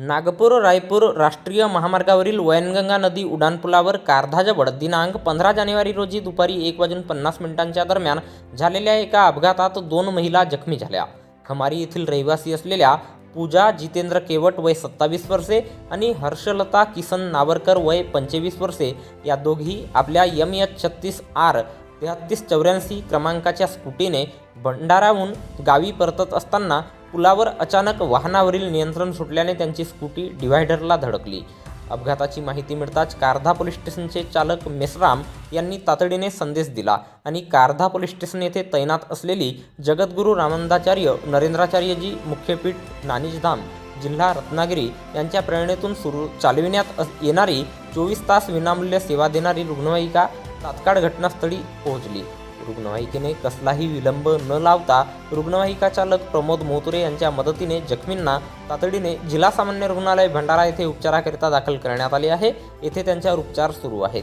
नागपूर रायपूर राष्ट्रीय महामार्गावरील वैनगंगा नदी उड्डाणपुलावर कारधाजवळ दिनांक 15 जानेवारी रोजी दुपारी 1:50 दरम्यान झालेल्या एका अपघातात 2 महिला जखमी झाल्या. खमारी येथील रहिवासी असलेल्या पूजा जितेंद्र केवट वय 27 वर्षे आणि हर्षलता किसन नावरकर वय 25 वर्षे या दोघी आपल्या MH36R 3384 क्रमांकाच्या स्कूटीने भंडाराहून गावी परतत असताना पुलावर अचानक वाहनावरील नियंत्रण सुटल्याने त्यांची स्कूटी डिव्हायडरला धडकली. अपघाताची माहिती मिळताच कारधा पोलीस स्टेशनचे चालक मेसराम यांनी तातडीने संदेश दिला आणि कारधा पोलीस स्टेशन येथे तैनात असलेली जगद्गुरू रामानंदाचार्य नरेंद्राचार्यजी मुख्यपीठ नानिजधाम जिल्हा रत्नागिरी यांच्या प्रेरणेतून चालविण्यात येणारी 24 तास विनामूल्य सेवा देणारी रुग्णवाहिका तात्काळ घटनास्थळी पोहोचली. रुग्णवाहिकेने कसलाही विलंब न लावता रुग्णवाहिका चालक प्रमोद मोतुरे यांच्या मदतीने जखमींना तातडीने जिल्हा सामान्य रुग्णालय भंडारा येथे उपचाराकरिता दाखल करण्यात आले आहे. येथे त्यांच्यावर उपचार सुरू आहेत.